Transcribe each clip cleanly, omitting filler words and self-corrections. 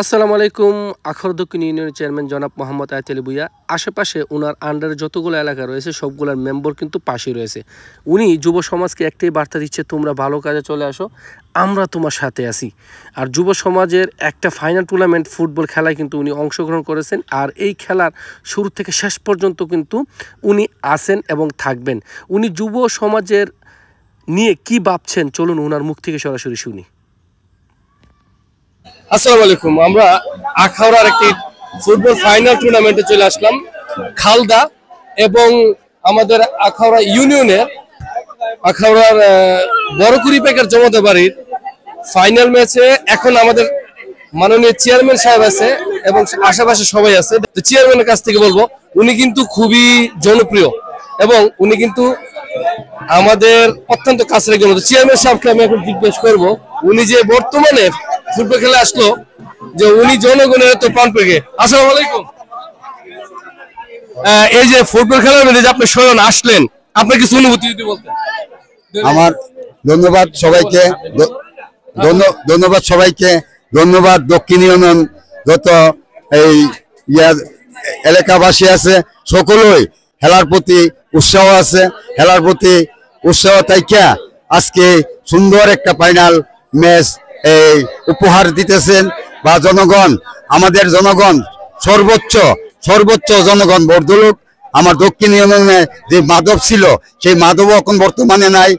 আসসালামু আলাইকুম। আখর দক্ষিণ ইউনিয়নের চেয়ারম্যান জনাব মোহাম্মদ আয়াত আলী ভূঁইয়া আশেপাশে ওনার আন্ডারে যতগুলো এলাকা রয়েছে সবগুলোর মেম্বার কিন্তু পাশে রয়েছে। উনি যুব সমাজকে একটাই বার্তা দিচ্ছে, তোমরা ভালো কাজে চলে আসো, আমরা তোমার সাথে আছি। আর যুব সমাজের একটা ফাইনাল টুর্নামেন্ট ফুটবল খেলায় কিন্তু উনি অংশগ্রহণ করেছেন, আর এই খেলার শুরু থেকে শেষ পর্যন্ত কিন্তু উনি আছেন এবং থাকবেন। উনি যুব সমাজের নিয়ে কি ভাবছেন, চলুন ওনার মুখ থেকে সরাসরি শুনি। আসসালামু আলাইকুম। আমরা আখাউড়ার একটি ফুটবল ফাইনাল টুর্নামেন্টে চলে আসলাম। খালদা এবং আমাদের আখাউড়া ইউনিয়নের আখাউড়ার বড়কুড়ি প্যাকের জমাতে বাড়ির ফাইনাল ম্যাচে এখন আমাদের মাননীয় চেয়ারম্যান সাহেব আছে এবং আশেপাশে সবাই আছে। চেয়ারম্যানের কাছ থেকে বলবো, উনি কিন্তু খুবই জনপ্রিয় এবং উনি কিন্তু আমাদের অত্যন্ত কাছের একজন। চেয়ারম্যান সাহেবকে আমি এখন জিজ্ঞেস করবো, উনি যে বর্তমানে ফুটবল খেলে আসলো, যে উনি জনগণের তো প্রাণ পেয়ে। আসসালামু আলাইকুম। এই যে ফুটবল খেলার মধ্যে যে আপনি স্বয়ং আসলেন, আপনার কিছু অনুভূতি যদি বলতেন। আমার ধন্যবাদ সবাইকে, ধন্যবাদ দক্ষিণ ইউনিয়ন যত এই এলাকাবাসী আছে সকলেই খেলার প্রতি উৎসাহ আছে, খেলার প্রতি উৎসাহ থাইকা আজকে সুন্দর একটা ফাইনাল ম্যাচ এই উপহার দিতেছেন বা জনগণ, আমাদের জনগণ সর্বোচ্চ জনগণ বর্ধলোক। আমার দক্ষিণ ইউনিয়নে যে মাদক ছিল সেই মাদক এখন বর্তমানে নাই,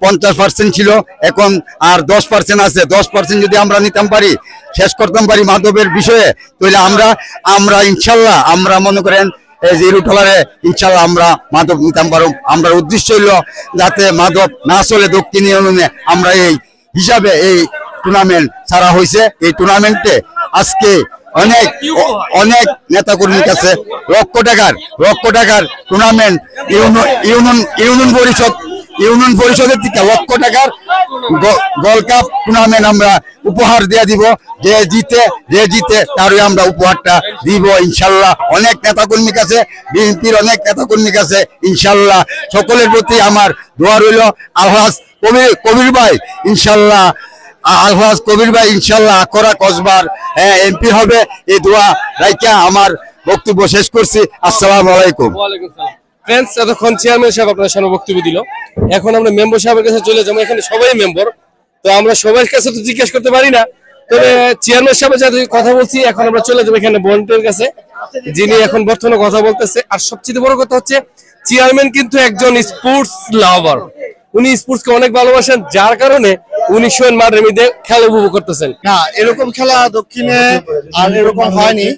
50% ছিল, এখন আর 10% আছে। 10% যদি আমরা নিতাম পারি, শেষ করতাম পারি মাদকের বিষয়ে, তাহলে আমরা ইনশাল্লাহ আমরা মনে করেন জিরোটলারে ইনশাল্লাহ আমরা মাদক নিতাম পারব। আমরা উদ্দেশ্য হইল যাতে মাদক না চলে দক্ষিণ ইউনিয়নে। আমরা এই হিসাবে এই টুর্নামেন্ট ছাড়া হয়েছে। এই টুর্নামেন্টে আজকে অনেক নেতাকর্মী কাছে লক্ষ টাকার টুর্নামেন্ট ইউনিয়ন পরিষদের থেকে লক্ষ টাকার গোল্ড কাপ টুর্নামেন্ট আমরা উপহার দিয়ে দিব। যে জিতে তারই আমরা উপহারটা দিব ইনশাল্লাহ। অনেক নেতাকর্মী কাছে, বিএনপির অনেক নেতাকর্মী কাছে ইনশাল্লাহ। সকলের প্রতি আমার দোয়া রইল। আলহাজ কবির ভাই ইনশাল্লাহ, আকরা কসবার এমপি হবে, এই দোয়া রাইখা আমার বক্তব্য শেষ করছি। আসসালামু আলাইকুম। ফ্রেন্ডস, এতক্ষণ চেয়ারম্যান সাহেব আপনার সামনে বক্তব্য দিল। এখন আমরা মেম্বার সাহেবের কাছে চলে যাবো। এখানে সবাই মেম্বার, তো আমরা সবার কাছে তো জিজ্ঞেস করতে পারি না, তবে চেয়ারম্যান সাহেবের সাথে কথা বলছি। এখন আমরা চলে যাবো এখানে ভলেন্টিয়ার কাছে, যিনি এখন বর্তমানে কথা বলতেছে। আর সবচেয়ে বড় কথা হচ্ছে, চেয়ারম্যান কিন্তু একজন স্পোর্টস লাভার। উনি স্পোর্টসকে অনেক ভালোবাসেন, যার কারণে উনি স্বয়ং মাঠের মধ্যে খেলা উপভোগ করতেছেন। না, এরকম খেলা দক্ষিণে আর এরকম হয়নি।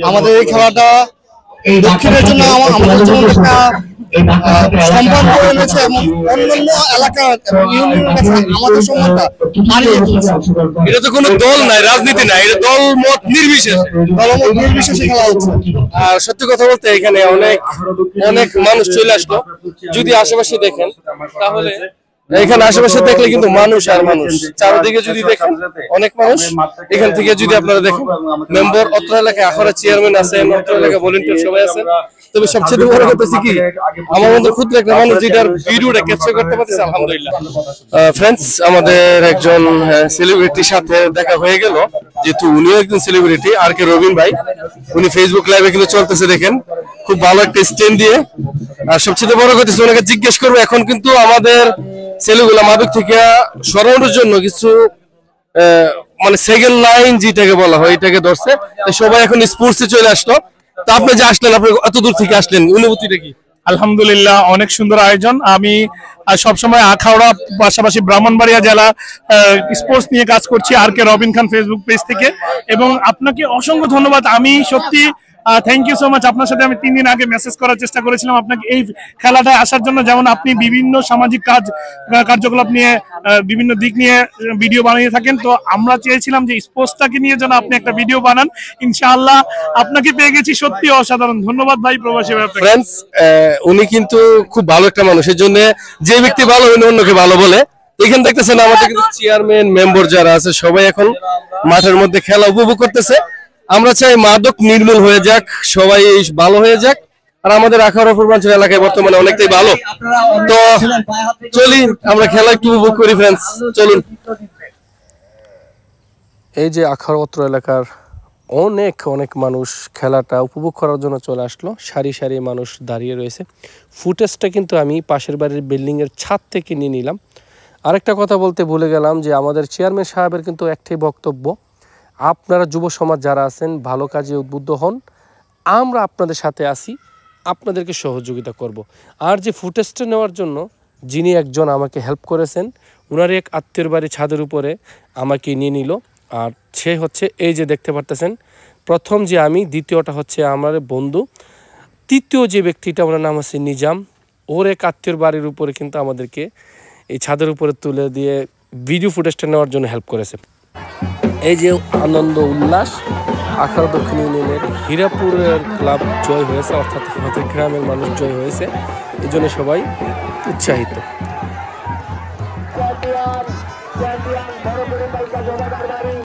আমাদের এই খেলাটা দক্ষিণের জন্য আমাদের জন্য একটা সম্মান করে এনেছে এবং অন্যান্য এলাকা এবং ইউনিয়নের কাছে আমাদের সম্মানটা হারিয়ে দিয়েছে। এটা তো কোনো দল নাই, রাজনীতি নাই, এটা দল মত নির্বিশেষে খেলা হচ্ছে। আর সত্যি কথা বলতে এখানে অনেক মানুষ চলে আসলো। যদি আশেপাশে দেখেন, তাহলে এখানে আশেপাশে দেখলে কিন্তু মানুষ আর মানুষ, চারদিকে যদি দেখেন অনেক মানুষ। এখান থেকে যদি আপনারা দেখেন, মেম্বার অত্র এলাকায় আখড়া চেয়ারম্যান আছেন, অত্র এলাকায় ভলেন্টিয়ার সবাই আছেন। তবে সবচেয়ে বড় কথা হচ্ছে কি, আমার মধ্যে ক্ষুদ্র একটা মানুষ যেটার ভিডিওটা ক্যাপচার করতে পারতেছে, আলহামদুলিল্লাহ। ফ্রেন্ডস, আমাদের একজন সেলিব্রিটির সাথে দেখা হয়ে গেল, যেহেতু উনিও একজন সেলিব্রিটি, আর কে রবিন ভাই। উনি ফেসবুক লাইভে কিন্তু চলতেছে, দেখেন খুব ভালো একটা স্ট্যান্ড দিয়ে। আর সবচেয়ে বড় কথা হচ্ছে, ওনাকে জিজ্ঞেস করবো, এখন কিন্তু আমাদের ছেলেগুলা মাদক থেকে সরানোর জন্য কিছু মানে সেকেন্ড লাইন যেটাকে বলা হয় এটাকে ধরছে। সবাই এখন স্পোর্টসে চলে আসলো। তো আপনি যে আসলেন, আপনি এত দূর থেকে আসলেন, অনুভূতিটা কি? আলহামদুলিল্লাহ, অনেক সুন্দর আয়োজন। আমি সবসময় আখাউড়া পাশাপাশি ব্রাহ্মণবাড়িয়া জেলা স্পোর্টস নিয়ে কাজ করছি আর কে রবিন খান ফেসবুক পেজ থেকে, এবং আপনাকে অসংখ্য ধন্যবাদ। আমি সত্যি থ্যাংক ইউ সো মাচ। আপনার সাথে আমি 3 দিন আগে মেসেজ করার চেষ্টা করেছিলাম আপনাকে এই খেলাটায় আসার জন্য। যেমন আপনি বিভিন্ন সামাজিক কার্যকলাপ নিয়ে বিভিন্ন দিক নিয়ে ভিডিও বানিয়ে থাকেন, তো আমরা চেয়েছিলাম যে স্পোর্টসটাকে নিয়ে যেন আপনি একটা ভিডিও বানান। ইনশাআল্লাহ আপনাকে পেয়ে গেছি, সত্যি অসাধারণ। ধন্যবাদ ভাই, প্রবাসী ভাই। ফ্রেন্ডস, উনি কিন্তু খুব ভালো একটা মানুষের জন্য, যে ব্যক্তি ভালো উনি অন্যকে ভালো বলে। এখানে দেখতেছেন আমাদের কিন্তু চেয়ারম্যান মেম্বার যারা আছে সবাই এখন মাঠের মধ্যে খেলা উপভোগ করতেছে। আমরা চাই মাদক নির্মূল হয়ে যাক, সবাই ভালো হয়ে যাক। আর আমাদের আখাউড়া পূর্বাঞ্চল এলাকায় বর্তমানে অনেকটাই ভালো। তো চলি আমরা খেলা একটু উপভোগ করি। ফ্রেন্ডস, চলুন। এই যে আখাউড়া অত্র এলাকার অনেক অনেক মানুষ খেলাটা উপভোগ করার জন্য চলে আসলো, সারি সারি মানুষ দাঁড়িয়ে রয়েছে। ফুটেজটা কিন্তু আমি পাশের বাড়ির বিল্ডিংয়ের ছাদ থেকে নিয়ে নিলাম। আরেকটা কথা বলতে ভুলে গেলাম যে আমাদের চেয়ারম্যান সাহেবের কিন্তু একটাই বক্তব্য, আপনারা যুব সমাজ যারা আছেন ভালো কাজে উদ্বুদ্ধ হন, আমরা আপনাদের সাথে আসি, আপনাদেরকে সহযোগিতা করব। আর যে ফুটেজটা নেওয়ার জন্য যিনি একজন আমাকে হেল্প করেছেন, ওনার এক আত্মীয়র বাড়ি ছাদের উপরে আমাকে নিয়ে নিল। আর সে হচ্ছে এই যে দেখতে পারতেছেন, প্রথম যে আমি, দ্বিতীয়টা হচ্ছে আমার বন্ধু, তৃতীয় যে ব্যক্তিটা ওনার নাম হচ্ছে নিজাম, ওর এক আত্মীয়র বাড়ির উপরে কিন্তু আমাদেরকে এই ছাদের উপরে তুলে দিয়ে ভিডিও ফুটেজটা নেওয়ার জন্য হেল্প করেছে। এই যে আনন্দ উল্লাস, আখাউড়া দক্ষিণ ইউনিয়নের হীরাপুরের ক্লাব জয় হয়েছে, অর্থাৎ আমাদের গ্রামের মানুষ জয় হয়েছে, এই জন্য সবাই উৎসাহিত।